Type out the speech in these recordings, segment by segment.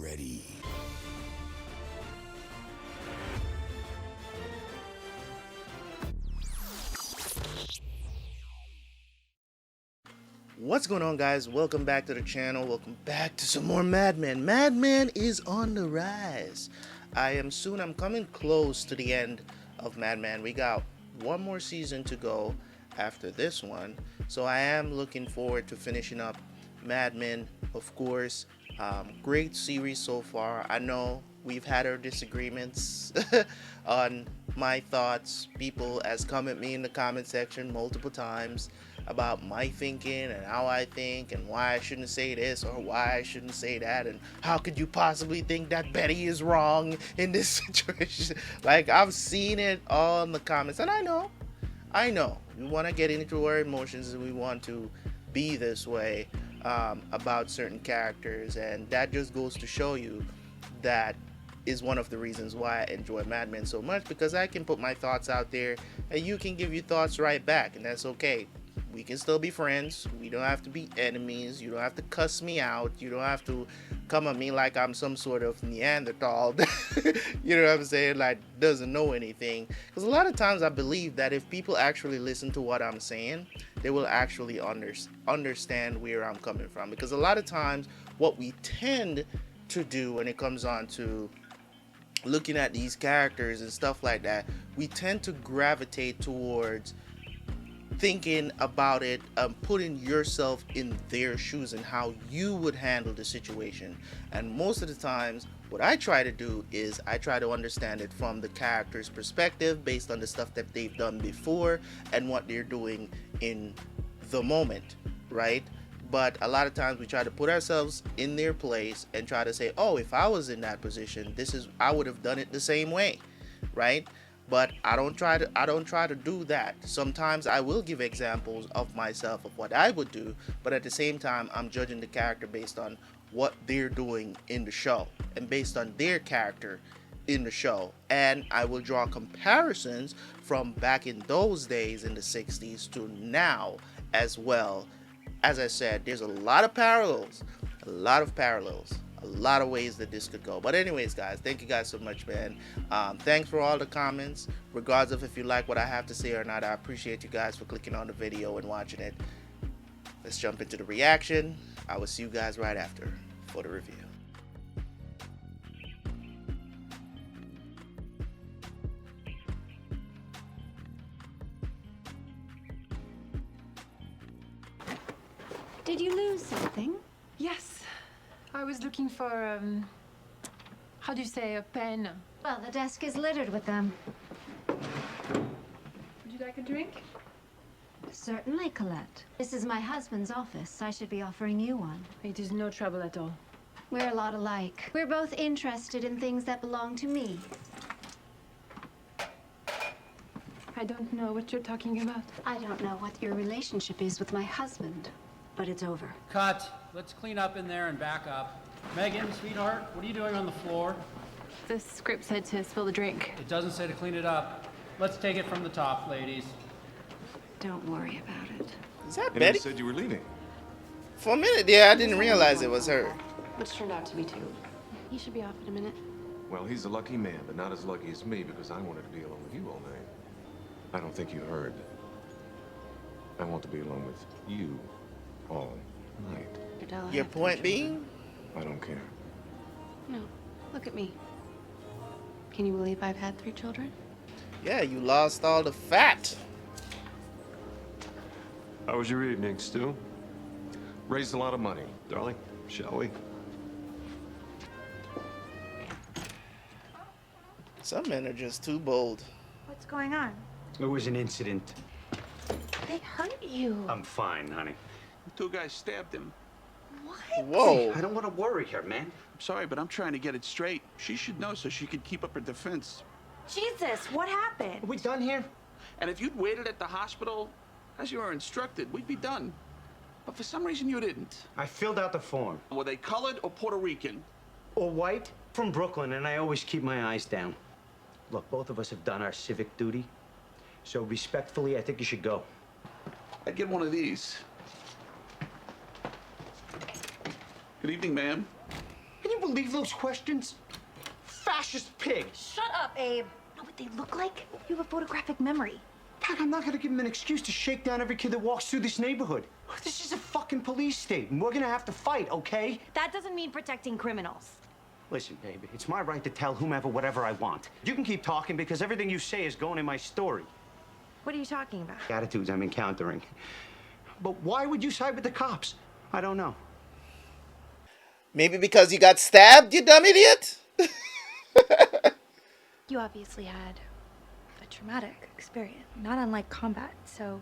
ready. What's going on, guys? Welcome back to the channel. Welcome back to some more Mad Men. Mad Men is on the rise. I'm coming close to the end of Mad Men. We got one more season to go after this one, so I am looking forward to finishing up Mad Men, of course. Great series so far. I know we've had our disagreements on my thoughts. People has come at me in the comment section multiple times about my thinking and how I think and why I shouldn't say this or why I shouldn't say that, and how could you possibly think that Betty is wrong in this situation. Like, I've seen it all in the comments, and I know we want to get into our emotions and we want to be this way about certain characters, and that just goes to show you that is one of the reasons why I enjoy Mad Men so much, because I can put my thoughts out there and you can give your thoughts right back, and that's okay. We can still be friends. We don't have to be enemies. You don't have to cuss me out. You don't have to come at me like I'm some sort of Neanderthal. You know what I'm saying? Like, doesn't know anything. Because a lot of times I believe that if people actually listen to what I'm saying, they will actually understand where I'm coming from. Because a lot of times what we tend to do when it comes on to looking at these characters and stuff like that, we tend to gravitate towards thinking about it, putting yourself in their shoes and how you would handle the situation. And most of the times what I try to do is I try to understand it from the character's perspective based on the stuff that they've done before and what they're doing in the moment, right? But a lot of times we try to put ourselves in their place and try to say, oh, if I was in that position, I would have done it the same way, right? But I don't try to do that. Sometimes I will give examples of myself of what I would do, but at the same time I'm judging the character based on what they're doing in the show and based on their character in the show. And I will draw comparisons from back in those days in the 60s to now as well. As I said, there's a lot of parallels, a lot of ways that this could go. But anyways, guys, thank you guys so much, man. Thanks for all the comments, regardless of if you like what I have to say or not. I appreciate you guys for clicking on the video and watching it. Let's jump into the reaction. I will see you guys right after for the review. Did you lose something? Yes. I was looking for, how do you say, a pen? Well, the desk is littered with them. Would you like a drink? Certainly, Colette. This is my husband's office. I should be offering you one. It is no trouble at all. We're a lot alike. We're both interested in things that belong to me. I don't know what you're talking about. I don't know what your relationship is with my husband, but it's over. Cut. Let's clean up in there and back up. Megan, sweetheart, what are you doing on the floor? The script said to spill the drink. It doesn't say to clean it up. Let's take it from the top, ladies. Don't worry about it. Is that And Betty? you said you were leaving. For a minute, yeah, I didn't realize it was her. Which turned out to be two. He should be off in a minute. Well, he's a lucky man, but not as lucky as me because I wanted to be alone with you all night. I don't think you heard. I want to be alone with you all night. Your point being? I don't care. No. Look at me. Can you believe I've had 3 children? Yeah, you lost all the fat. How was your evening, Stu? Raised a lot of money. Darling, shall we? Some men are just too bold. What's going on? It was an incident. They hurt you. I'm fine, honey. Two guys stabbed him. What? Whoa. I don't want to worry her, man. I'm sorry, but I'm trying to get it straight. She should know so she could keep up her defense. Jesus, what happened? Are we done here? And if you'd waited at the hospital, as you were instructed, we'd be done. But for some reason, you didn't. I filled out the form. Were they colored or Puerto Rican? Or white, from Brooklyn, and I always keep my eyes down. Look, both of us have done our civic duty. So respectfully, I think you should go. I'd get one of these. Good evening, ma'am. Can you believe those questions? Fascist pig! Shut up, Abe. Know what they look like? You have a photographic memory. Pat, I'm not gonna give him an excuse to shake down every kid that walks through this neighborhood. This is a fucking police state, and we're gonna have to fight, okay? That doesn't mean protecting criminals. Listen, babe, it's my right to tell whomever whatever I want. You can keep talking because everything you say is going in my story. What are you talking about? The attitudes I'm encountering. But why would you side with the cops? I don't know. Maybe because you got stabbed, you dumb idiot? You obviously had a traumatic experience, not unlike combat, so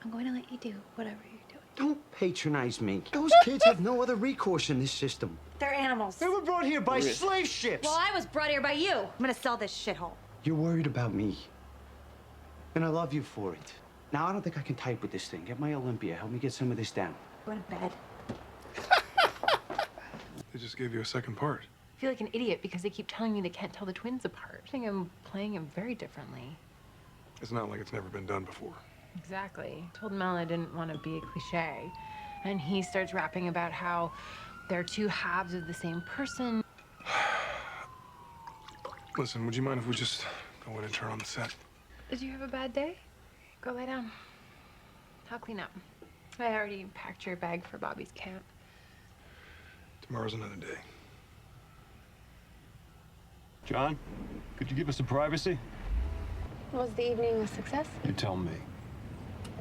I'm going to let you do whatever you're doing. Don't patronize me. Those kids have no other recourse in this system. They're animals. They were brought here by slave ships. Well, I was brought here by you. I'm gonna sell this shithole. You're worried about me. And I love you for it. Now, I don't think I can type with this thing. Get my Olympia. Help me get some of this down. Go to bed. They just gave you a second part. I feel like an idiot because they keep telling me they can't tell the twins apart. I think I'm playing him very differently. It's not like it's never been done before. Exactly. I told Mel I didn't want to be a cliche. And he starts rapping about how they're two halves of the same person. Listen, would you mind if we just go in and turn on the set? Did you have a bad day? Go lay down. I'll clean up. I already packed your bag for Bobby's camp. Tomorrow's another day. John, could you give us some privacy? Was the evening a success? You tell me.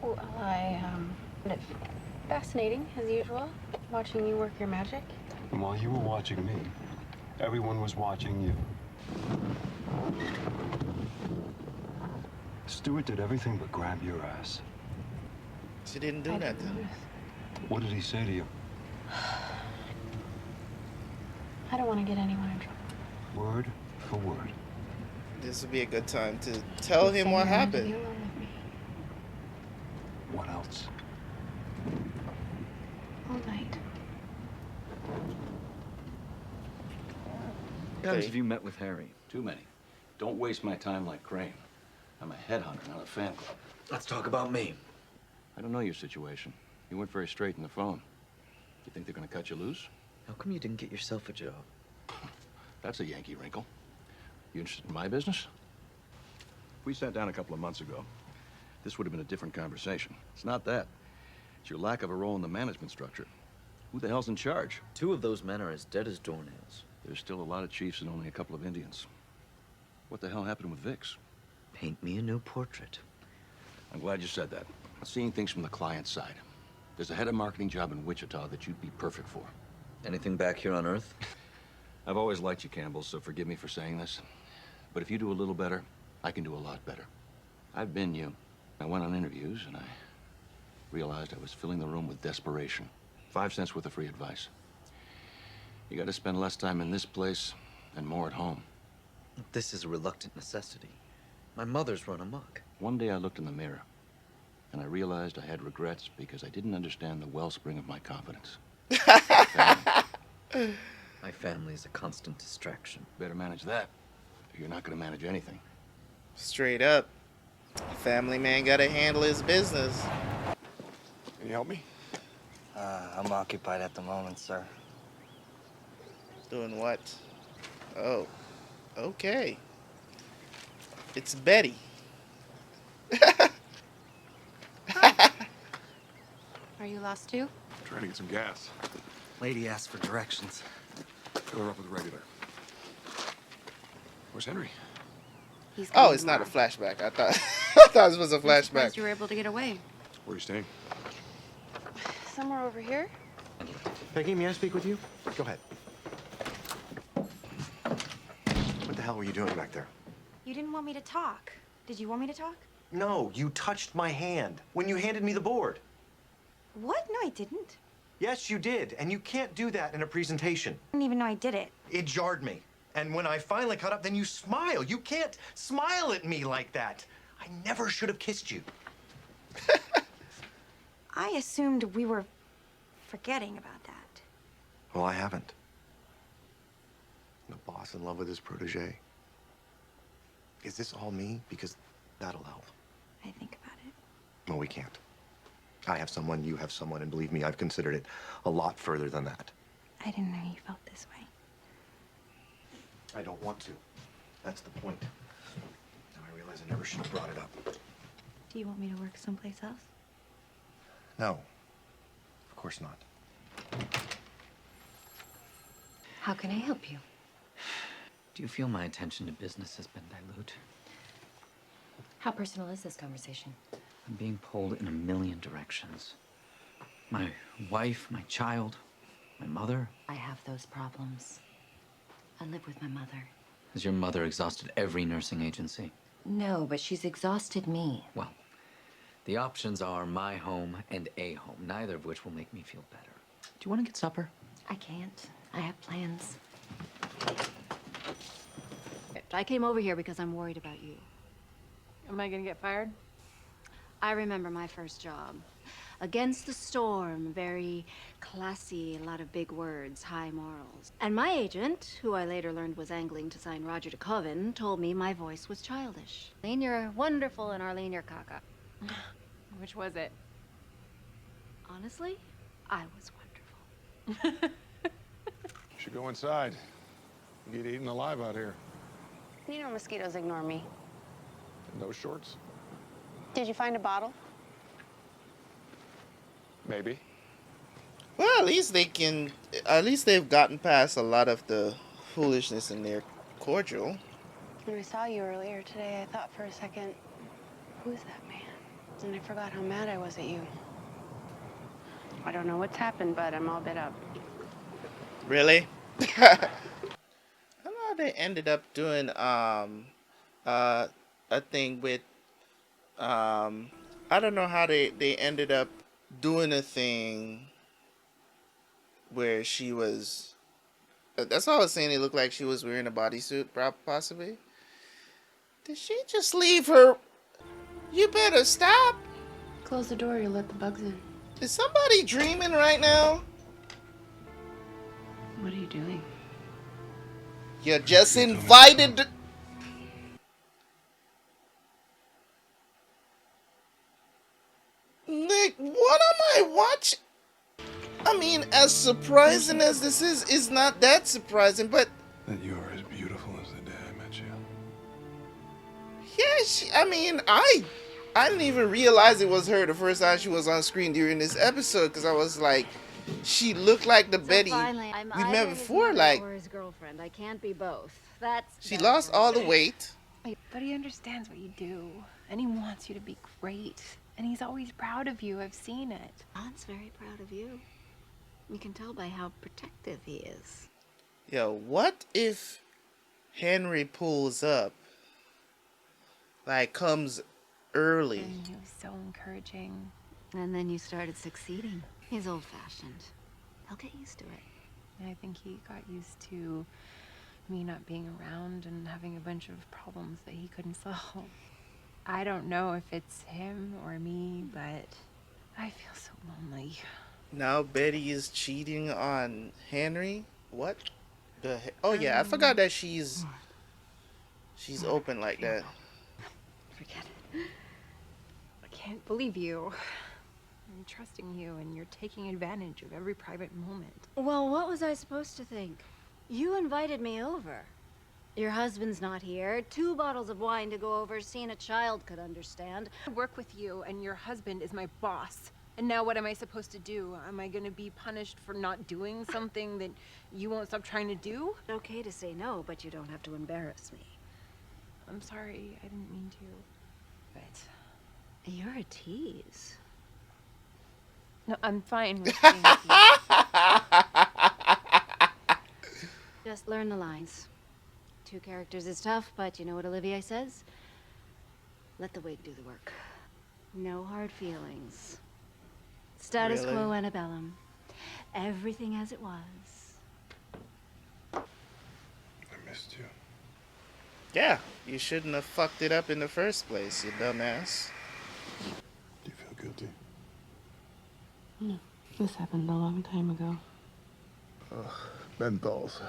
Well, I found it fascinating, as usual, watching you work your magic. And while you were watching me, everyone was watching you. Stuart did everything but grab your ass. She didn't do nothing. What did he say to you? I don't want to get anyone in trouble. Word for word. This would be a good time to tell him what happened. What else? All night. How many times have you met with Harry? Too many. Don't waste my time like Crane. I'm a headhunter, not a fan club. Let's talk about me. I don't know your situation. You weren't very straight in the phone. You think they're gonna cut you loose? How come you didn't get yourself a job? That's a Yankee wrinkle. You interested in my business? If we sat down a couple of months ago, this would have been a different conversation. It's not that. It's your lack of a role in the management structure. Who the hell's in charge? 2 of those men are as dead as doornails. There's still a lot of chiefs and only a couple of Indians. What the hell happened with Vix? Paint me a new portrait. I'm glad you said that. Seeing things from the client's side. There's a head of marketing job in Wichita that you'd be perfect for. Anything back here on Earth? I've always liked you, Campbell, so forgive me for saying this. But if you do a little better, I can do a lot better. I've been you. I went on interviews, and I realized I was filling the room with desperation. 5 cents worth of free advice. You gotta spend less time in this place and more at home. This is a reluctant necessity. My mother's run amok. One day I looked in the mirror, and I realized I had regrets because I didn't understand the wellspring of my confidence. My family is a constant distraction. Better manage that. You're not gonna manage anything. Straight up. Family man gotta handle his business. Can you help me? I'm occupied at the moment, sir. Doing what? Oh. Okay. It's Betty. Are you lost too? Trying to get some gas. Lady asked for directions. Fill her up with regular. Where's Henry? He's Oh, it's not a flashback. I thought I thought this was a flashback. You were able to get away. Where are you staying? Somewhere over here? Peggy, may I speak with you? Go ahead. What the hell were you doing back there? You didn't want me to talk. Did you want me to talk? No, you touched my hand when you handed me the board. What? No, I didn't. Yes, you did, and you can't do that in a presentation. I didn't even know I did it. It jarred me. And when I finally caught up, then you smile. You can't smile at me like that. I never should have kissed you. I assumed we were forgetting about that. Well, I haven't. The boss in love with his protege. Is this all me? Because that'll help. I think about it. No, we can't. I have someone, you have someone, and believe me, I've considered it a lot further than that. I didn't know you felt this way. I don't want to. That's the point. Now I realize I never should have brought it up. Do you want me to work someplace else? No. Of course not. How can I help you? Do you feel my attention to business has been dilute? How personal is this conversation? I'm being pulled in a million directions. My wife, my child, my mother. I have those problems. I live with my mother. Has your mother exhausted every nursing agency? No, but she's exhausted me. Well, the options are my home and a home, neither of which will make me feel better. Do you want to get supper? I can't. I have plans. I came over here because I'm worried about you. Am I gonna get fired? I remember my first job. Against the storm, very classy, a lot of big words, high morals. And my agent, who I later learned was angling to sign Roger to Coven, told me my voice was childish. Arlene, you're wonderful, and Arlene, you're caca. Which was it? Honestly, I was wonderful. You should go inside. You get eaten alive out here. You know mosquitoes ignore me. In those shorts? Did you find a bottle? Maybe. Well, at least they've gotten past a lot of the foolishness in their cordial. When I saw you earlier today, I thought for a second, who's that man? And I forgot how mad I was at you. I don't know what's happened, but I'm all bit up. Really? I don't know how they ended up doing a thing with I don't know how they ended up doing a thing where she was that's all I was saying. It looked like she was wearing a bodysuit, possibly. Did she just leave her? You better stop. Close the door, you'll let the bugs in. Is somebody dreaming right now? What are you doing? You're just invited to... Nick, what am I watching? I mean, as surprising as this is not that surprising, but... That you are as beautiful as the day I met you. Yeah, I mean, I didn't even realize it was her the first time she was on screen during this episode, because I was like, she looked like the Betty finally, we met before, like... Or his girlfriend. I can't be both. That's... She lost all the weight. But he understands what you do, and he wants you to be great. And he's always proud of you. I've seen it. Don's very proud of you. You can tell by how protective he is. Yo, what if Henry pulls up, like comes early? And he was so encouraging. And then you started succeeding. He's old-fashioned. He'll get used to it. I think he got used to me not being around and having a bunch of problems that he couldn't solve. I don't know if it's him or me, but I feel so lonely. Now Betty is cheating on Henry? What the heck? Oh yeah, I forgot that she's open like that. Forget it. I can't believe you. I'm trusting you, and you're taking advantage of every private moment. Well, what was I supposed to think? You invited me over. Your husband's not here. 2 bottles of wine to go over. Seeing a child could understand. I work with you, and your husband is my boss. And now what am I supposed to do? Am I gonna be punished for not doing something that you won't stop trying to do? Okay to say no, but you don't have to embarrass me. I'm sorry, I didn't mean to. But you're a tease. No, I'm fine with being a tease. Just learn the lines. 2 characters is tough, but you know what Olivier says? Let the wig do the work. No hard feelings. Status quo antebellum. Everything as it was. I missed you. Yeah, you shouldn't have fucked it up in the first place, you dumbass. Do you feel guilty? No, this happened a long time ago. Ugh, menthols.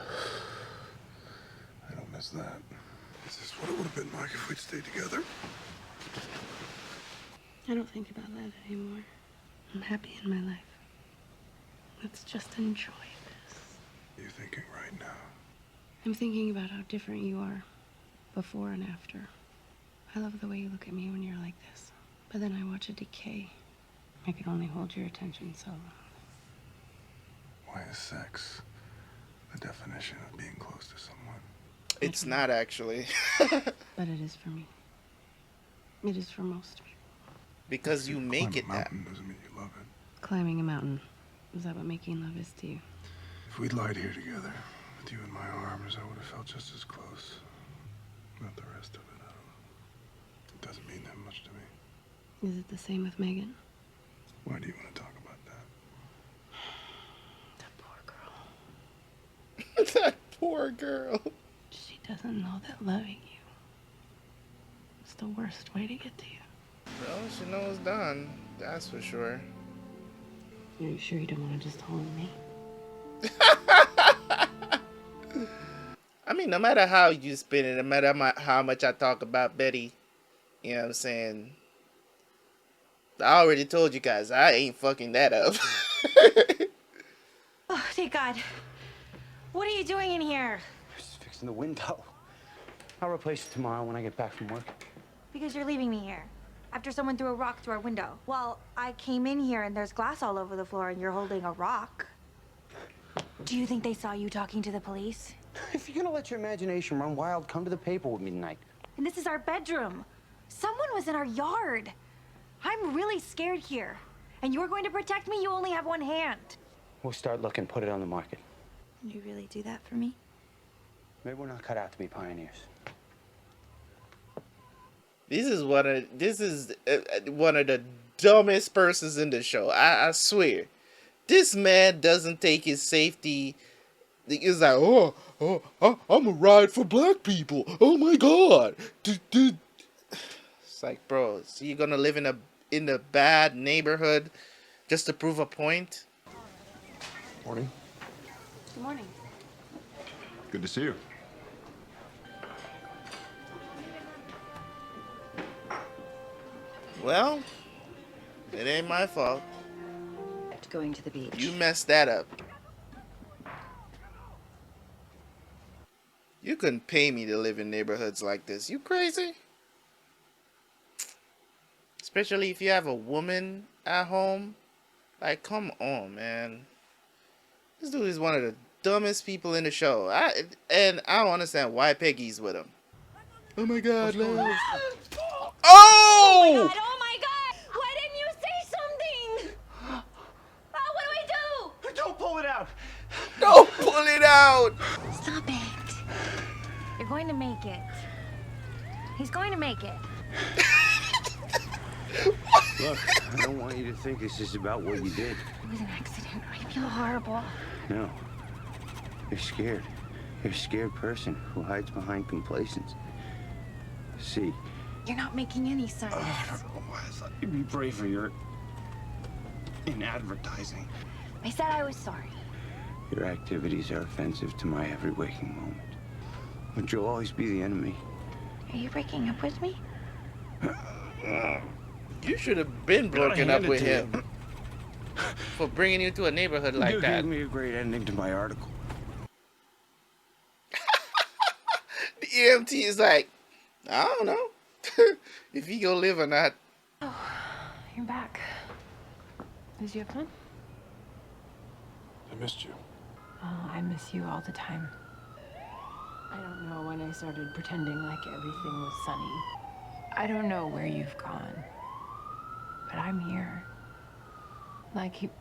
I don't miss that. Is this what it would have been like if we'd stayed together? I don't think about that anymore. I'm happy in my life. Let's just enjoy this. You're thinking right now. I'm thinking about how different you are before and after. I love the way you look at me when you're like this. But then I watch it decay. I can only hold your attention so long. Why is sex the definition of being close to someone? It's not actually. But it is for me. It is for most people. Because you make it that. Doesn't mean you love it. Climbing a mountain. Is that what making love is to you? If we'd lied here together, with you in my arms, I would have felt just as close. Not the rest of it. It doesn't mean that much to me. Is it the same with Megan? Why do you want to talk about that? That poor girl. That poor girl. She doesn't know that loving you is the worst way to get to you. Well, she knows done. That's for sure. Are you sure you don't want to just hold me? I mean, no matter how you spin it, no matter how much I talk about Betty, you know what I'm saying? I already told you guys, I ain't fucking that up. Oh, thank God. What are you doing in here? Just fixing the window. I'll replace it tomorrow when I get back from work. Because you're leaving me here. After someone threw a rock through our window. Well, I came in here and there's glass all over the floor and you're holding a rock. Do you think they saw you talking to the police? If you're gonna let your imagination run wild, come to the paper with me tonight. And this is our bedroom. Someone was in our yard. I'm really scared here. And you're going to protect me? You only have one hand. We'll start looking, put it on the market. You really do that for me? Maybe we're not cut out to be pioneers. This is one of the dumbest persons in the show. I swear. This man doesn't take his safety. He's like, I'm a ride for black people. Oh my God. It's like, bro, so you're gonna live in a bad neighborhood just to prove a point? Morning. Good morning. Good to see you. Well, it ain't my fault. Going to the beach. You messed that up. You couldn't pay me to live in neighborhoods like this. You crazy? Especially if you have a woman at home. Like, come on, man. This dude is one of the dumbest people in the show. And I don't understand why Peggy's with him. Oh my God, love. Oh! Oh my God! Why didn't you say something? What do? Don't pull it out! Don't pull it out! Stop it. You're going to make it. He's going to make it. Look, I don't want you to think this is about what you did. It was an accident. I feel horrible. No. You're scared. You're a scared person who hides behind complacence. See. You're not making any sense. I don't know why I thought you'd be braver. You're in advertising. I said I was sorry. Your activities are offensive to my every waking moment. But you'll always be the enemy. Are you breaking up with me? You should have been broken up with him for bringing you to a neighborhood like You that. gave me a great ending to my article. The EMT is like, I don't know if he gonna live or not. Oh, you're back. Did you have fun? I missed you. Oh, I miss you all the time. I don't know when I started pretending like everything was sunny. I don't know where you've gone, but I'm here. And I keep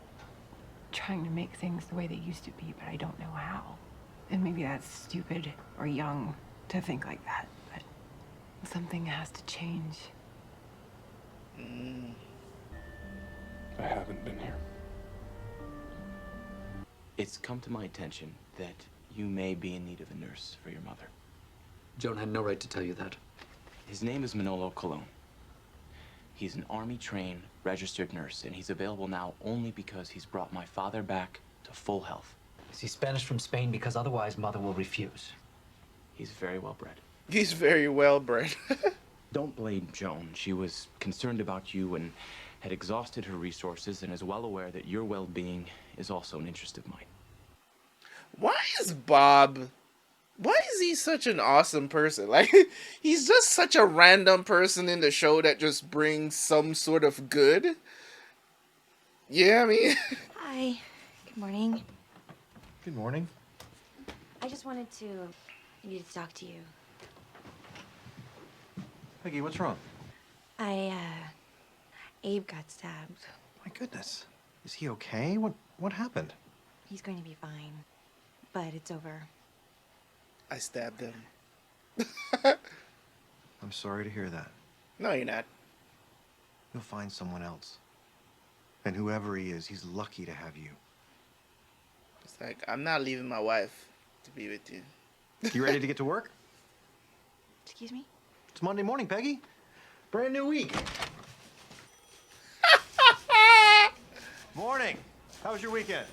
trying to make things the way they used to be, but I don't know how. And maybe that's stupid or young to think like that, but something has to change. I haven't been here. It's come to my attention that you may be in need of a nurse for your mother. Joan had no right to tell you that. His name is Manolo Colon. He's an Army-trained, registered nurse, and he's available now only because he's brought my father back to full health. Is he Spanish from Spain? Because otherwise, Mother will refuse. He's very well bred. He's very well bred. Don't blame Joan. She was concerned about you and had exhausted her resources and is well aware that your well-being is also an interest of mine. Why is Bob Why is he such an awesome person? Like, he's just such a random person in the show that just brings some sort of good. Yeah, I mean. Hi. Good morning. Good morning. I just wanted to. I needed to talk to you. Peggy, what's wrong? Abe got stabbed. My goodness. Is he okay? What happened? He's going to be fine. But it's over. I stabbed him. I'm sorry to hear that. No, you're not. You'll find someone else. And whoever he is, he's lucky to have you. It's like, I'm not leaving my wife to be with you. You ready to get to work? Excuse me? It's Monday morning, Peggy. Brand new week. Morning. How was your weekend?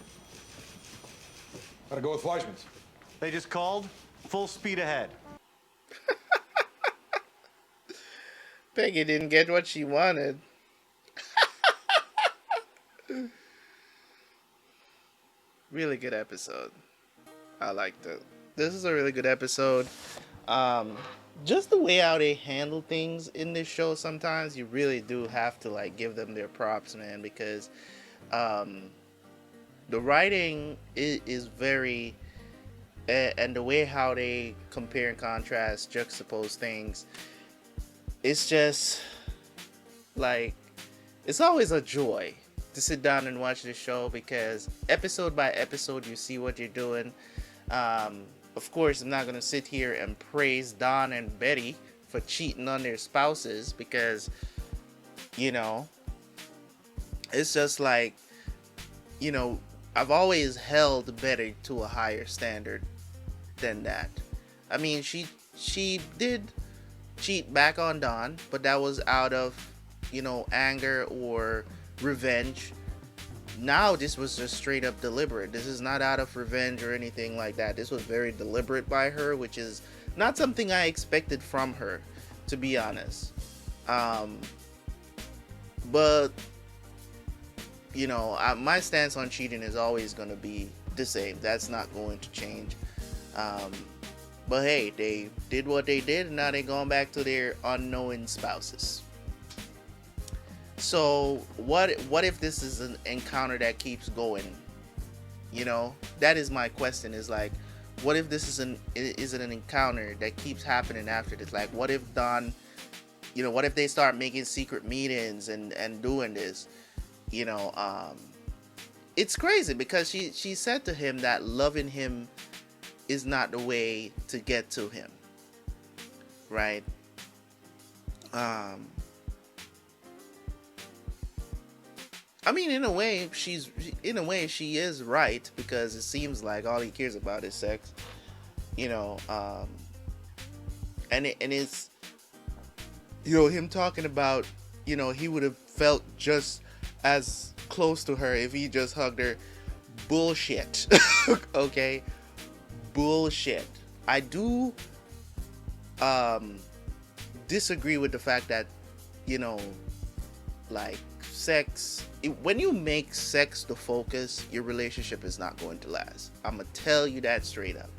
Gotta go with Fleischmann's. They just called. Full speed ahead. Peggy didn't get what she wanted. Really good episode. I liked it. This is a really good episode. Just the way how they handle things in this show, sometimes you really do have to like give them their props, man, because the writing is very, and the way how they compare and contrast, juxtapose things, it's just like, it's always a joy to sit down and watch this show, because episode by episode you see what you're doing. Of course, I'm not gonna sit here and praise Don and Betty for cheating on their spouses, because, you know, it's just like, you know, I've always held Betty to a higher standard than that. I mean, she did cheat back on Don, but that was out of, you know, anger or revenge. Now this was just straight up deliberate. This is not out of revenge or anything like that. This was very deliberate by her, which is not something I expected from her, to be honest. But you know, my stance on cheating is always going to be the same. That's not going to change. But hey, they did what they did, and now they're going back to their unknowing spouses. So what if this is an encounter that keeps going? You know, that is my question, is like, what if this is an encounter that keeps happening after this? Like, what if Don, you know, what if they start making secret meetings and doing this? You know, it's crazy, because she said to him that loving him is not the way to get to him, right? I mean, in a way, she is right, because it seems like all he cares about is sex, you know. And it's, you know, him talking about, you know, he would have felt just as close to her if he just hugged her. Bullshit. Okay, bullshit. I do disagree with the fact that, you know, like, sex, when you make sex the focus, your relationship is not going to last. I'm gonna tell you that straight up.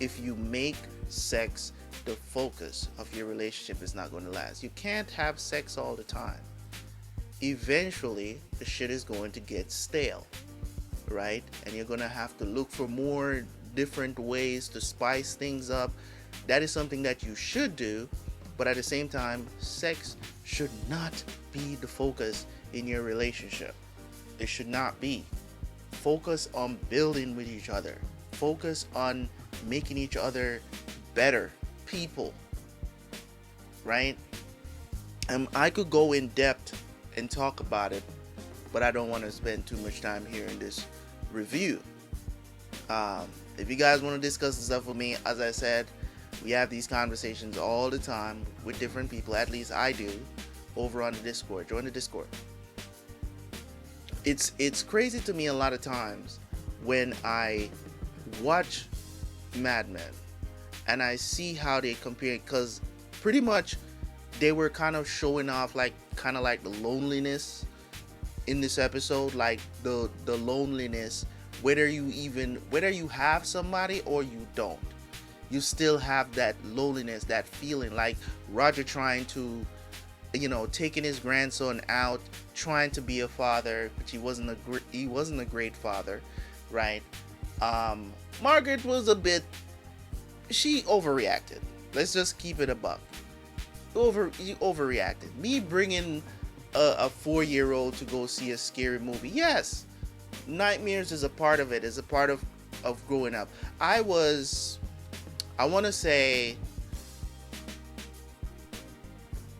If you make sex the focus of your relationship, is not going to last. You can't have sex all the time. Eventually the shit is going to get stale, right? And you're gonna have to look for more different ways to spice things up. That is something that you should do, but at the same time, sex should not be the focus in your relationship. It should not be. Focus on building with each other. Focus on making each other better people, right? I could go in depth and talk about it, but I don't want to spend too much time here in this review. If you guys want to discuss the stuff with me, as I said, we have these conversations all the time with different people. At least I do, over on the Discord. Join the Discord. It's crazy to me a lot of times when I watch Mad Men and I see how they compare, because pretty much they were kind of showing off like the loneliness in this episode, like the loneliness, whether you have somebody or you don't. you still have that loneliness, that feeling like Roger trying to, taking his grandson out, trying to be a father, but he wasn't a great father, right? Margaret was she overreacted. Let's just keep it a buck. You overreacted. Me bringing a 4-year-old to go see a scary movie, yes, nightmares is a part of it, is a part of growing up. I want to say,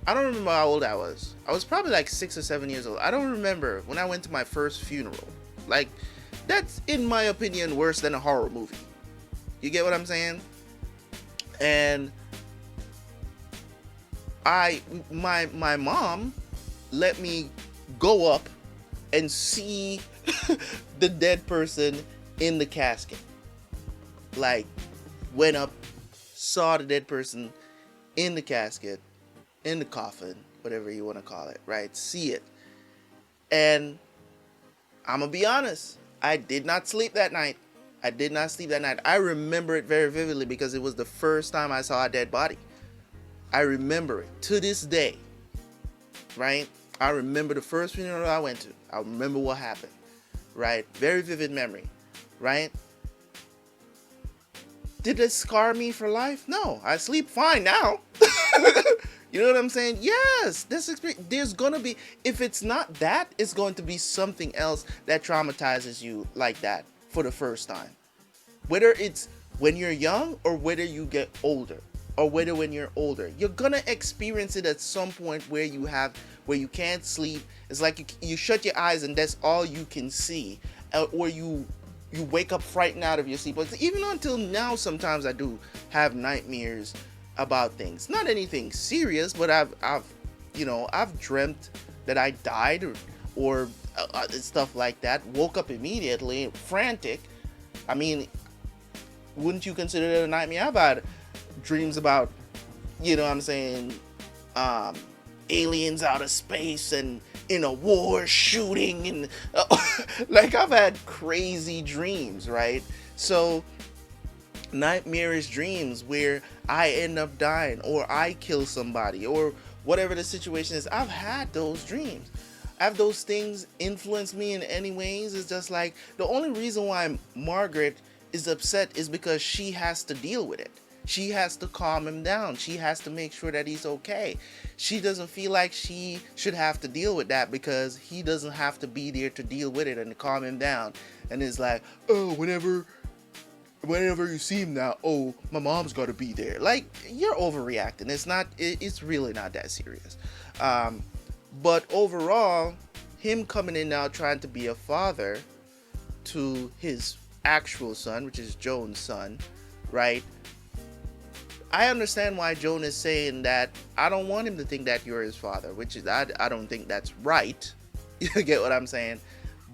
I don't remember how old I was. I was probably like 6 or 7 years old. I don't remember when I went to my first funeral. Like, that's, in my opinion, worse than a horror movie. You get what I'm saying? And my mom let me go up and see the dead person in the casket. Like, went up, saw the dead person in the casket, in the coffin, whatever you want to call it, right? See it. And I'm gonna be honest, I did not sleep that night. I remember it very vividly because it was the first time I saw a dead body. I remember it to this day, right? I remember the first funeral I went to. I remember what happened, right? Very vivid memory, right? Did it scar me for life? No, I sleep fine now. You know what I'm saying? Yes, this experience, there's gonna be, if it's not that, it's going to be something else that traumatizes you like that for the first time. Whether it's when you're young or whether you get older, or whether when you're older, you're gonna experience it at some point where you can't sleep. It's like you shut your eyes and that's all you can see, or you wake up frightened out of your sleep. But even until now, sometimes I do have nightmares about things. Not anything serious, but I've dreamt that I died or stuff like that. Woke up immediately, frantic. I mean, wouldn't you consider it a nightmare? I've had dreams about, aliens out of space and in a war shooting and like I've had crazy dreams, right? So nightmarish dreams where I end up dying or I kill somebody or whatever the situation is. I've had those dreams. Have those things influenced me in any ways? It's just like the only reason why Margaret is upset is because she has to deal with it. She has to calm him down. She has to make sure that he's okay. She doesn't feel like she should have to deal with that because he doesn't have to be there to deal with it and to calm him down. And it's like, oh, whenever you see him now, oh, my mom's got to be there. Like, you're overreacting. It's really not that serious. But overall, him coming in now trying to be a father to his actual son, which is Joan's son, right? I understand why Joan is saying that I don't want him to think that you're his father, which is, I don't think that's right. You get what I'm saying?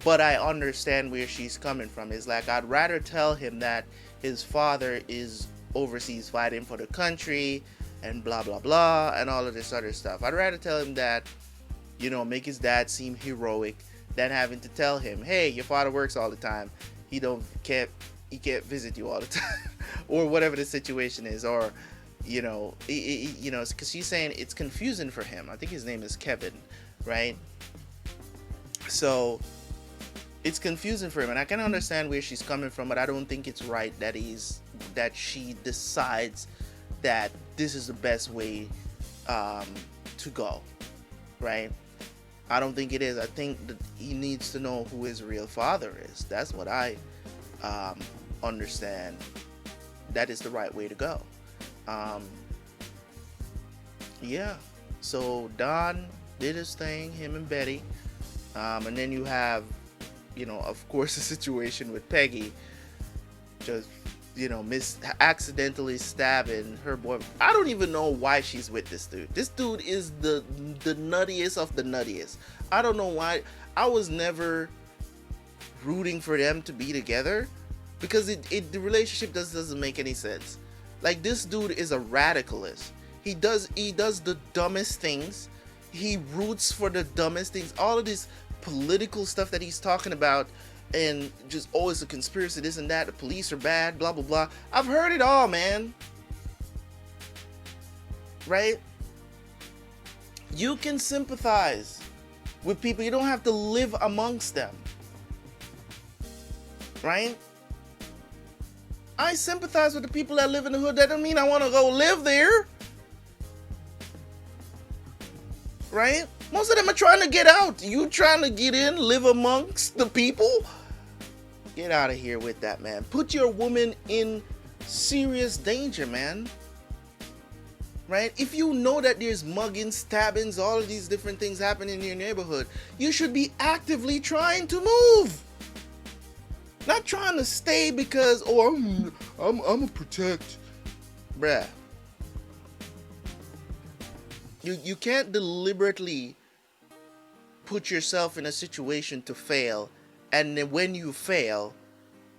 But I understand where she's coming from. It's like, I'd rather tell him that his father is overseas fighting for the country and blah, blah, blah, and all of this other stuff. I'd rather tell him that, make his dad seem heroic than having to tell him, hey, your father works all the time. He can't visit you all the time or whatever the situation is, or because she's saying it's confusing for him. I think his name is Kevin, right? So it's confusing for him, and I can understand where she's coming from, but I don't think it's right that she decides that this is the best way to go, right? I don't think it is. I think that he needs to know who his real father is. That's what I understand. That is the right way to go. Yeah. So Don did his thing, him and Betty. And then you have, of course, a situation with Peggy just, accidentally stabbing her boy. I don't even know why she's with this dude. This dude is the nuttiest of the nuttiest. I don't know why. I was never rooting for them to be together because the relationship doesn't make any sense. Like, this dude is a radicalist. He does the dumbest things. He roots for the dumbest things. All of this political stuff that he's talking about, and just, oh, it's a conspiracy, this and that, the police are bad, blah blah blah. I've heard it all, man. right? You can sympathize with people. You don't have to live amongst them, right? I sympathize with the people that live in the hood. That don't mean I want to go live there, right? Most of them are trying to get out. You trying to get in, live amongst the people? Get out of here with that, man. Put your woman in serious danger, man. Right? If you know that there's muggings, stabbings, all of these different things happening in your neighborhood, you should be actively trying to move. Not trying to stay because, oh, I'm gonna protect. Bruh. You can't deliberately put yourself in a situation to fail, and then when you fail,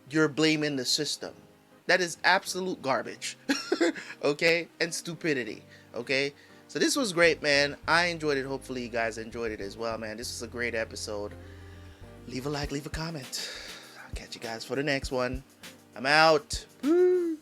you're blaming the system. That is absolute garbage. Okay? And stupidity. Okay? So this was great, man. I enjoyed it. Hopefully you guys enjoyed it as well, man. This was a great episode. Leave a like, leave a comment. I'll catch you guys for the next one. I'm out. Peace.